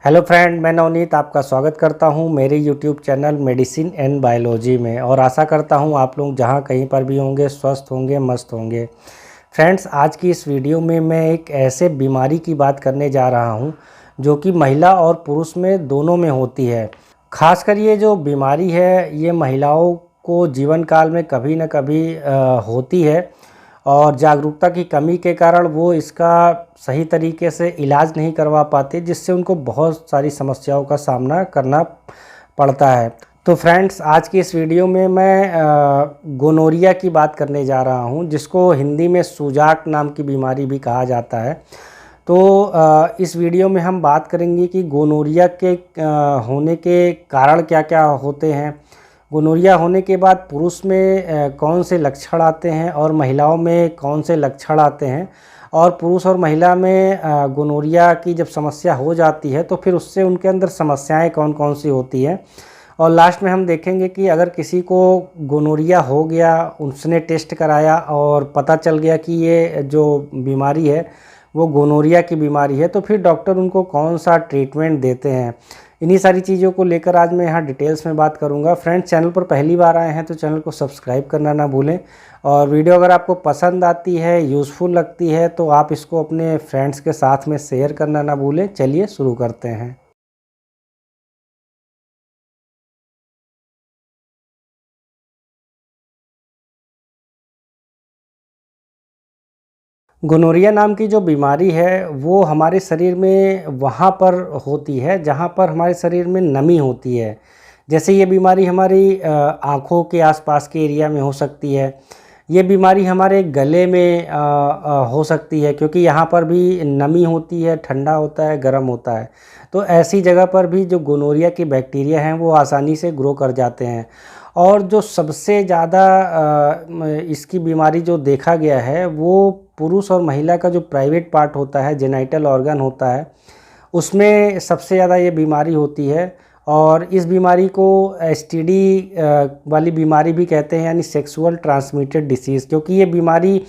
Hello friend, मैं नवनीत आपका स्वागत करता हूं मेरे YouTube channel medicine and biology में। और आशा करता हूं आप लोग जहां कहीं पर भी होंगे स्वस्थ होंगे, मस्त होंगे। फ्रेंड्स, आज की इस वीडियो में मैं एक ऐसे बीमारी की बात करने जा रहा हूं जो कि महिला और पुरुष में दोनों में होती है। खासकर ये जो बीमारी है ये महिलाओं को जीवन काल में कभी न कभी होती है और जागरूकता की कमी के कारण वो इसका सही तरीके से इलाज नहीं करवा पाते, जिससे उनको बहुत सारी समस्याओं का सामना करना पड़ता है। तो फ्रेंड्स, आज की इस वीडियो में मैं गोनोरिया की बात करने जा रहा हूं, जिसको हिंदी में सूजाक नाम की बीमारी भी कहा जाता है। तो इस वीडियो में हम बात करेंगे कि गोनोरिया के होने के कारण क्या क्या होते हैं, गोनोरिया होने के बाद पुरुष में कौन से लक्षण आते हैं और महिलाओं में कौन से लक्षण आते हैं, और पुरुष और महिला में गोनोरिया की जब समस्या हो जाती है तो फिर उससे उनके अंदर समस्याएं कौन कौन सी होती हैं। और लास्ट में हम देखेंगे कि अगर किसी को गोनोरिया हो गया, उसने टेस्ट कराया और पता चल गया कि ये जो बीमारी है वो गोनोरिया की बीमारी है, तो फिर डॉक्टर उनको कौन सा ट्रीटमेंट देते हैं। इन्हीं सारी चीज़ों को लेकर आज मैं यहाँ डिटेल्स में बात करूँगा। फ्रेंड्स, चैनल पर पहली बार आए हैं तो चैनल को सब्सक्राइब करना ना भूलें, और वीडियो अगर आपको पसंद आती है, यूज़फुल लगती है, तो आप इसको अपने फ्रेंड्स के साथ में शेयर करना ना भूलें। चलिए शुरू करते हैं। गोनोरिया नाम की जो बीमारी है वो हमारे शरीर में वहाँ पर होती है जहाँ पर हमारे शरीर में नमी होती है। जैसे ये बीमारी हमारी आँखों के आसपास के एरिया में हो सकती है। ये बीमारी हमारे गले में हो सकती है, क्योंकि यहाँ पर भी नमी होती है, ठंडा होता है, गर्म होता है। तो ऐसी जगह पर भी जो गोनोरिया के बैक्टीरिया हैं वो आसानी से ग्रो कर जाते हैं। और जो सबसे ज़्यादा इसकी बीमारी जो देखा गया है वो पुरुष और महिला का जो प्राइवेट पार्ट होता है, जेनाइटल ऑर्गन होता है, उसमें सबसे ज़्यादा ये बीमारी होती है। और इस बीमारी को एसटीडी वाली बीमारी भी कहते हैं, यानी सेक्सुअल ट्रांसमिटेड डिसीज़, क्योंकि ये बीमारी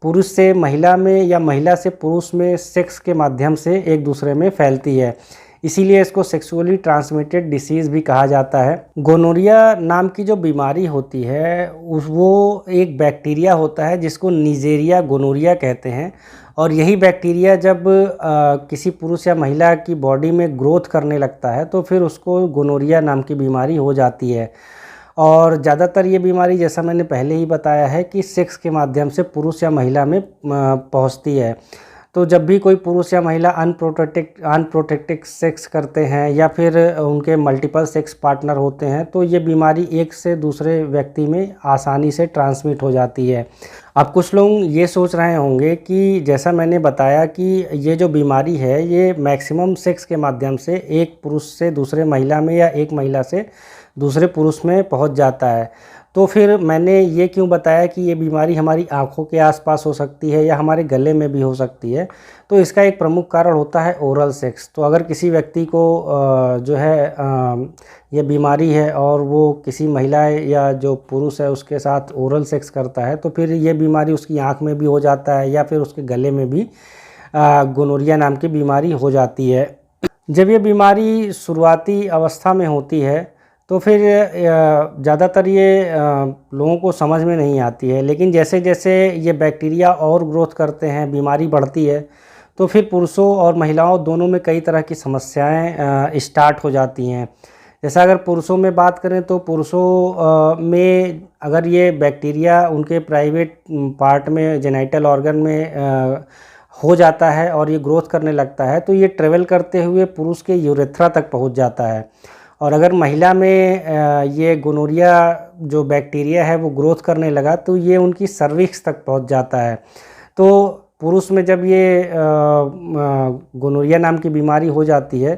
पुरुष से महिला में या महिला से पुरुष में सेक्स के माध्यम से एक दूसरे में फैलती है। इसीलिए इसको सेक्सुअली ट्रांसमिटेड डिसीज़ भी कहा जाता है। गोनोरिया नाम की जो बीमारी होती है वो एक बैक्टीरिया होता है जिसको नीजेरिया गोनोरिया कहते हैं। और यही बैक्टीरिया जब किसी पुरुष या महिला की बॉडी में ग्रोथ करने लगता है तो फिर उसको गोनोरिया नाम की बीमारी हो जाती है। और ज़्यादातर ये बीमारी, जैसा मैंने पहले ही बताया है, कि सेक्स के माध्यम से पुरुष या महिला में पहुंचती है। तो जब भी कोई पुरुष या महिला अनप्रोटेक्टेड सेक्स करते हैं या फिर उनके मल्टीपल सेक्स पार्टनर होते हैं तो ये बीमारी एक से दूसरे व्यक्ति में आसानी से ट्रांसमिट हो जाती है। अब कुछ लोग ये सोच रहे होंगे कि जैसा मैंने बताया कि ये जो बीमारी है ये मैक्सिमम सेक्स के माध्यम से एक पुरुष से दूसरे महिला में या एक महिला से दूसरे पुरुष में पहुंच जाता है। तो फिर मैंने ये क्यों बताया कि ये बीमारी हमारी आँखों के आसपास हो सकती है या हमारे गले में भी हो सकती है। तो इसका एक प्रमुख कारण होता है ओरल सेक्स। तो अगर किसी व्यक्ति को जो है ये बीमारी है और वो किसी महिला या जो पुरुष है उसके साथ ओरल सेक्स करता है तो फिर ये बीमारी उसकी आँख में भी हो जाता है या फिर उसके गले में भी गोनोरिया नाम की बीमारी हो जाती है। जब ये बीमारी शुरुआती अवस्था में होती है तो फिर ज़्यादातर ये लोगों को समझ में नहीं आती है, लेकिन जैसे जैसे ये बैक्टीरिया और ग्रोथ करते हैं, बीमारी बढ़ती है, तो फिर पुरुषों और महिलाओं दोनों में कई तरह की समस्याएं स्टार्ट हो जाती हैं। जैसा अगर पुरुषों में बात करें तो पुरुषों में अगर ये बैक्टीरिया उनके प्राइवेट पार्ट में, जेनाइटल ऑर्गन में हो जाता है और ये ग्रोथ करने लगता है तो ये ट्रेवल करते हुए पुरुष के यूरेथ्रा तक पहुँच जाता है। और अगर महिला में ये गोनोरिया जो बैक्टीरिया है वो ग्रोथ करने लगा तो ये उनकी सर्विक्स तक पहुंच जाता है। तो पुरुष में जब ये गोनोरिया नाम की बीमारी हो जाती है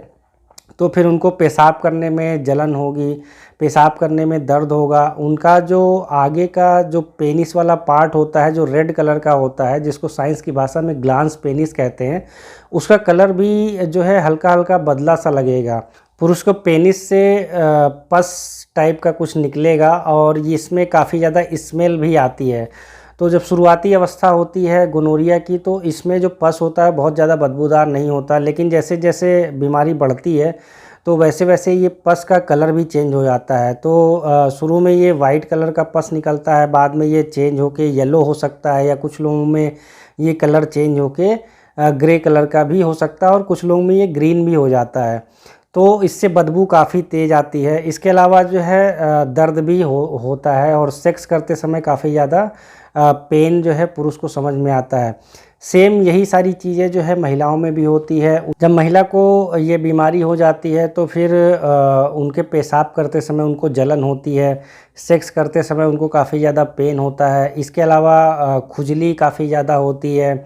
तो फिर उनको पेशाब करने में जलन होगी, पेशाब करने में दर्द होगा। उनका जो आगे का जो पेनिस वाला पार्ट होता है जो रेड कलर का होता है, जिसको साइंस की भाषा में ग्लांस पेनिस कहते हैं, उसका कलर भी जो है हल्का हल्का बदला सा लगेगा। पुरुष को पेनिस से पस टाइप का कुछ निकलेगा और इसमें काफ़ी ज़्यादा स्मेल भी आती है। तो जब शुरुआती अवस्था होती है गोनोरिया की, तो इसमें जो पस होता है बहुत ज़्यादा बदबूदार नहीं होता, लेकिन जैसे जैसे बीमारी बढ़ती है तो वैसे वैसे ये पस का कलर भी चेंज हो जाता है। तो शुरू में ये वाइट कलर का पस निकलता है, बाद में ये चेंज होके येलो हो सकता है, या कुछ लोगों में ये कलर चेंज होके ग्रे कलर का भी हो सकता है, और कुछ लोगों में ये ग्रीन भी हो जाता है। तो इससे बदबू काफ़ी तेज़ आती है। इसके अलावा जो है दर्द भी होता है, और सेक्स करते समय काफ़ी ज़्यादा पेन जो है पुरुष को समझ में आता है। सेम यही सारी चीज़ें जो है महिलाओं में भी होती है। जब महिला को ये बीमारी हो जाती है तो फिर उनके पेशाब करते समय उनको जलन होती है, सेक्स करते समय उनको काफ़ी ज़्यादा पेन होता है। इसके अलावा खुजली काफ़ी ज़्यादा होती है,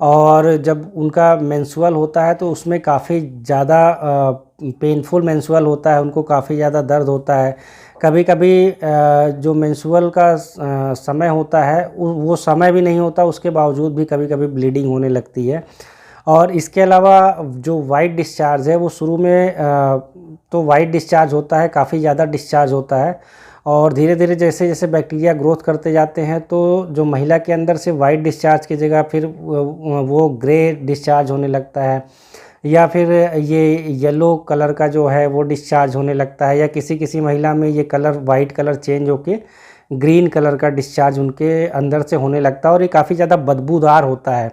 और जब उनका मेंस्ट्रुअल होता है तो उसमें काफ़ी ज़्यादा पेनफुल मेंस्ट्रुअल होता है, उनको काफ़ी ज़्यादा दर्द होता है। कभी कभी जो मेंस्ट्रुअल का समय होता है वो समय भी नहीं होता, उसके बावजूद भी कभी कभी ब्लीडिंग होने लगती है। और इसके अलावा जो वाइट डिस्चार्ज है वो शुरू में तो वाइट डिस्चार्ज होता है, काफ़ी ज़्यादा डिस्चार्ज होता है, और धीरे धीरे जैसे जैसे बैक्टीरिया ग्रोथ करते जाते हैं तो जो महिला के अंदर से वाइट डिस्चार्ज की जगह फिर वो ग्रे डिस्चार्ज होने लगता है, या फिर ये येलो कलर का जो है वो डिस्चार्ज होने लगता है, या किसी किसी महिला में ये कलर वाइट कलर चेंज होके ग्रीन कलर का डिस्चार्ज उनके अंदर से होने लगता है, और ये काफ़ी ज़्यादा बदबूदार होता है।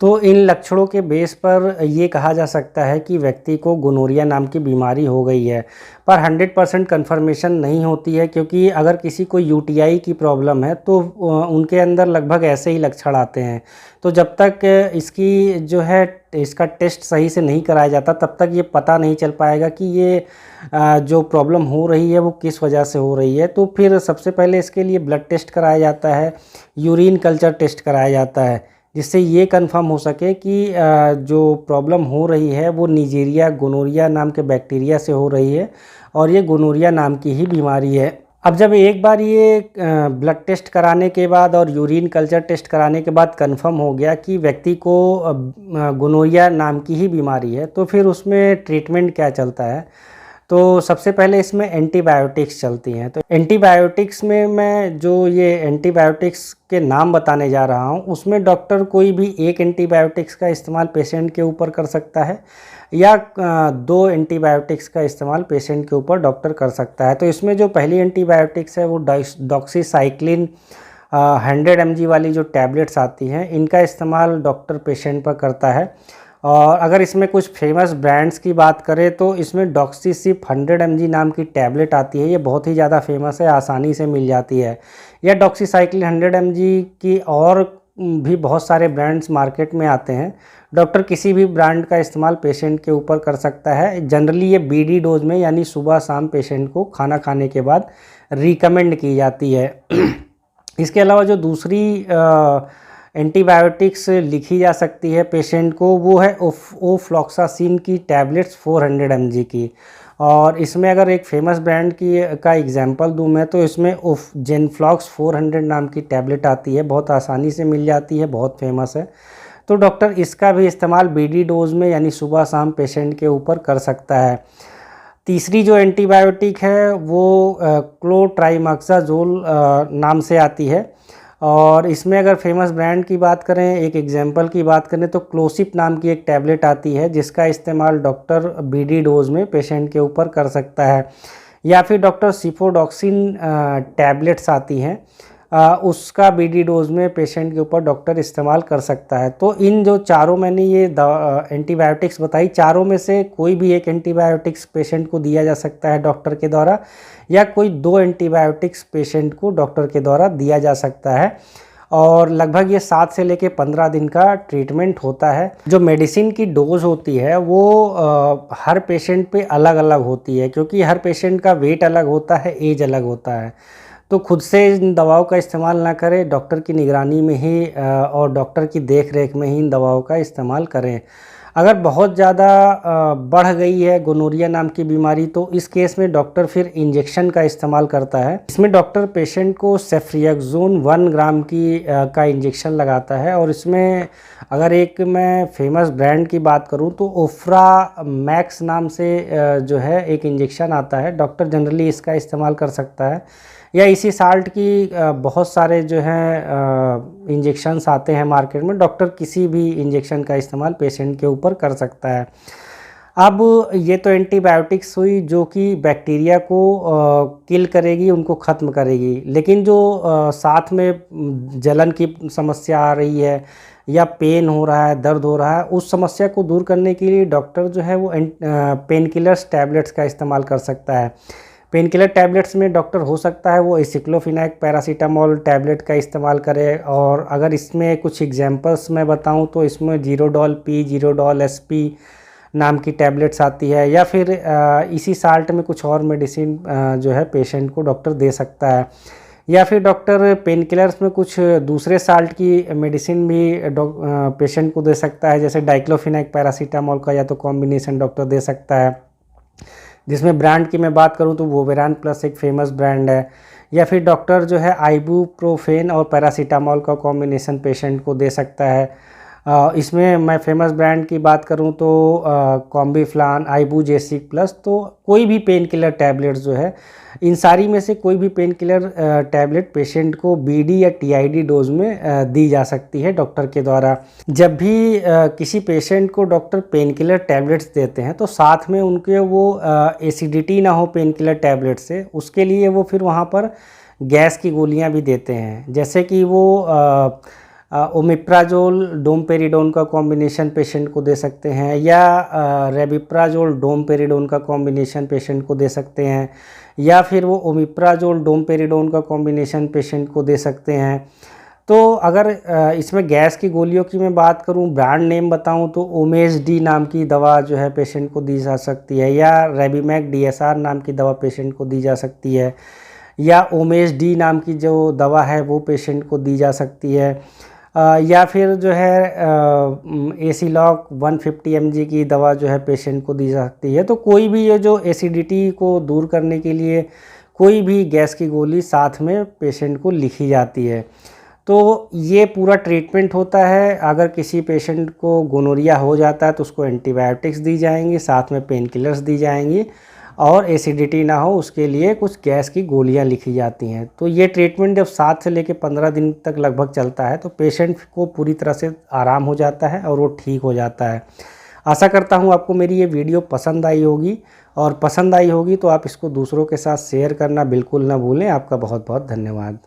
तो इन लक्षणों के बेस पर ये कहा जा सकता है कि व्यक्ति को गोनोरिया नाम की बीमारी हो गई है, पर 100% कन्फर्मेशन नहीं होती है, क्योंकि अगर किसी को यूटीआई की प्रॉब्लम है तो उनके अंदर लगभग ऐसे ही लक्षण आते हैं। तो जब तक इसकी जो है इसका टेस्ट सही से नहीं कराया जाता तब तक ये पता नहीं चल पाएगा कि ये जो प्रॉब्लम हो रही है वो किस वजह से हो रही है। तो फिर सबसे पहले इसके लिए ब्लड टेस्ट कराया जाता है, यूरिन कल्चर टेस्ट कराया जाता है, जिससे ये कंफर्म हो सके कि जो प्रॉब्लम हो रही है वो नीजेरिया गोनोरिया नाम के बैक्टीरिया से हो रही है, और ये गोनोरिया नाम की ही बीमारी है। अब जब एक बार ये ब्लड टेस्ट कराने के बाद और यूरिन कल्चर टेस्ट कराने के बाद कंफर्म हो गया कि व्यक्ति को गोनोरिया नाम की ही बीमारी है, तो फिर उसमें ट्रीटमेंट क्या चलता है। तो सबसे पहले इसमें एंटीबायोटिक्स चलती हैं। तो एंटीबायोटिक्स में मैं जो ये एंटीबायोटिक्स के नाम बताने जा रहा हूँ उसमें डॉक्टर कोई भी एक एंटीबायोटिक्स का इस्तेमाल पेशेंट के ऊपर कर सकता है, या 2 एंटीबायोटिक्स का इस्तेमाल पेशेंट के ऊपर डॉक्टर कर सकता है। तो इसमें जो पहली एंटीबायोटिक्स है वो डॉक्सीसाइक्लिन 100 mg वाली जो टैबलेट्स आती हैं, इनका इस्तेमाल डॉक्टर पेशेंट पर करता है। और अगर इसमें कुछ फेमस ब्रांड्स की बात करें तो इसमें डॉक्सीसिप 100 mg नाम की टैबलेट आती है, ये बहुत ही ज़्यादा फेमस है, आसानी से मिल जाती है। या डॉक्सीसाइक्लिन 100 mg की और भी बहुत सारे ब्रांड्स मार्केट में आते हैं। डॉक्टर किसी भी ब्रांड का इस्तेमाल पेशेंट के ऊपर कर सकता है। जनरली ये बीडी डोज में यानी सुबह शाम पेशेंट को खाना खाने के बाद रिकमेंड की जाती है। इसके अलावा जो दूसरी एंटीबायोटिक्स लिखी जा सकती है पेशेंट को वो है ओफ्लॉक्सासिन की टैबलेट्स 400 mg की। और इसमें अगर एक फेमस ब्रांड की का एग्जांपल दूं मैं तो इसमें जेनफ्लॉक्स 400 नाम की टैबलेट आती है, बहुत आसानी से मिल जाती है, बहुत फेमस है। तो डॉक्टर इसका भी इस्तेमाल बीडी डोज में यानी सुबह शाम पेशेंट के ऊपर कर सकता है। तीसरी जो एंटीबायोटिक है वो क्लोट्राइमक्साजोल नाम से आती है, और इसमें अगर फेमस ब्रांड की बात करें, एक एग्जांपल की बात करें तो क्लोसिप नाम की एक टैबलेट आती है जिसका इस्तेमाल डॉक्टर बीडी डोज में पेशेंट के ऊपर कर सकता है। या फिर डॉक्टर सिफोडॉक्सिन टैबलेट्स आती हैं, उसका बीडी डोज में पेशेंट के ऊपर डॉक्टर इस्तेमाल कर सकता है। तो इन जो चारों मैंने ये एंटीबायोटिक्स बताई, चारों में से कोई भी एक एंटीबायोटिक्स पेशेंट को दिया जा सकता है डॉक्टर के द्वारा, या कोई 2 एंटीबायोटिक्स पेशेंट को डॉक्टर के द्वारा दिया जा सकता है। और लगभग ये 7 से लेकर 15 दिन का ट्रीटमेंट होता है। जो मेडिसिन की डोज होती है वो हर पेशेंट पे अलग अलग होती है, क्योंकि हर पेशेंट का वेट अलग होता है, एज अलग होता है। तो खुद से इन दवाओं का इस्तेमाल ना करें, डॉक्टर की निगरानी में ही और डॉक्टर की देख रेख में ही इन दवाओं का इस्तेमाल करें। अगर बहुत ज़्यादा बढ़ गई है गोनोरिया नाम की बीमारी तो इस केस में डॉक्टर फिर इंजेक्शन का इस्तेमाल करता है। इसमें डॉक्टर पेशेंट को सेफ्रियाक्सोन 1 ग्राम की का इंजेक्शन लगाता है। और इसमें अगर एक मैं फेमस ब्रांड की बात करूं तो ओफ्रा मैक्स नाम से जो है एक इंजेक्शन आता है, डॉक्टर जनरली इसका इस्तेमाल कर सकता है। या इसी साल्ट की बहुत सारे जो हैं इंजेक्शन्स आते हैं मार्केट में। डॉक्टर किसी भी इंजेक्शन का इस्तेमाल पेशेंट के ऊपर कर सकता है। अब ये तो एंटीबायोटिक्स हुई जो कि बैक्टीरिया को किल करेगी, उनको ख़त्म करेगी। लेकिन जो साथ में जलन की समस्या आ रही है या पेन हो रहा है, दर्द हो रहा है, उस समस्या को दूर करने के लिए डॉक्टर जो है वो पेन किलर्स टैबलेट्स का इस्तेमाल कर सकता है। पेन किलर टैबलेट्स में डॉक्टर हो सकता है वो एसिक्लोफिनैक पैरासीटामोल टैबलेट का इस्तेमाल करे। और अगर इसमें कुछ एग्जांपल्स मैं बताऊं तो इसमें जीरोडॉल पी, जीरोडॉल एसपी नाम की टैबलेट्स आती है, या फिर इसी साल्ट में कुछ और मेडिसिन जो है पेशेंट को डॉक्टर दे सकता है। या फिर डॉक्टर पेन किलर्स में कुछ दूसरे साल्ट की मेडिसिन भी पेशेंट को दे सकता है, जैसे डाइक्लोफिनैक पैरासीटामोल का या तो कॉम्बिनेशन डॉक्टर दे सकता है। जिसमें ब्रांड की मैं बात करूं तो वोवेरान प्लस एक फेमस ब्रांड है। या फिर डॉक्टर जो है आइबुप्रोफेन और पैरासीटामोल का कॉम्बिनेशन पेशेंट को दे सकता है। इसमें मैं फेमस ब्रांड की बात करूं तो कॉम्बीफ्लान, आइबुजेसिक प्लस। तो कोई भी पेन किलर टैबलेट्स जो है, इन सारी में से कोई भी पेन किलर टैबलेट पेशेंट को बीडी या टीआईडी डोज में दी जा सकती है डॉक्टर के द्वारा। जब भी किसी पेशेंट को डॉक्टर पेन किलर टैबलेट्स देते हैं तो साथ में उनके वो एसिडिटी ना हो पेन किलर टैबलेट से, उसके लिए वो फिर वहाँ पर गैस की गोलियाँ भी देते हैं। जैसे कि वो ओमिप्राजोल डोमपेरिडोन का कॉम्बिनेशन पेशेंट को दे सकते हैं, या रेबिप्राजोल डोमपेरिडोन का कॉम्बिनेशन पेशेंट को दे सकते हैं, या फिर वो ओमिप्राजोल डोमपेरिडोन का कॉम्बिनेशन पेशेंट को दे सकते हैं। तो अगर इसमें गैस की गोलियों की मैं बात करूं, ब्रांड नेम बताऊं तो ओमेज डी नाम की दवा जो है पेशेंट को दी जा सकती है, या रेबीमैक डीएसआर नाम की दवा पेशेंट को दी जा सकती है, या ओमेज डी नाम की जो दवा है वो पेशेंट को दी जा सकती है। या फिर जो है एसीलॉक 150 mg की दवा जो है पेशेंट को दी जा सकती है। तो कोई भी ये जो एसिडिटी को दूर करने के लिए कोई भी गैस की गोली साथ में पेशेंट को लिखी जाती है। तो ये पूरा ट्रीटमेंट होता है। अगर किसी पेशेंट को गोनोरिया हो जाता है तो उसको एंटीबायोटिक्स दी जाएंगी, साथ में पेन किलर्स दी जाएंगी, और एसिडिटी ना हो उसके लिए कुछ गैस की गोलियां लिखी जाती हैं। तो ये ट्रीटमेंट जब 7 से लेकर 15 दिन तक लगभग चलता है तो पेशेंट को पूरी तरह से आराम हो जाता है और वो ठीक हो जाता है। आशा करता हूँ आपको मेरी ये वीडियो पसंद आई होगी, और पसंद आई होगी तो आप इसको दूसरों के साथ शेयर करना बिल्कुल ना भूलें। आपका बहुत बहुत धन्यवाद।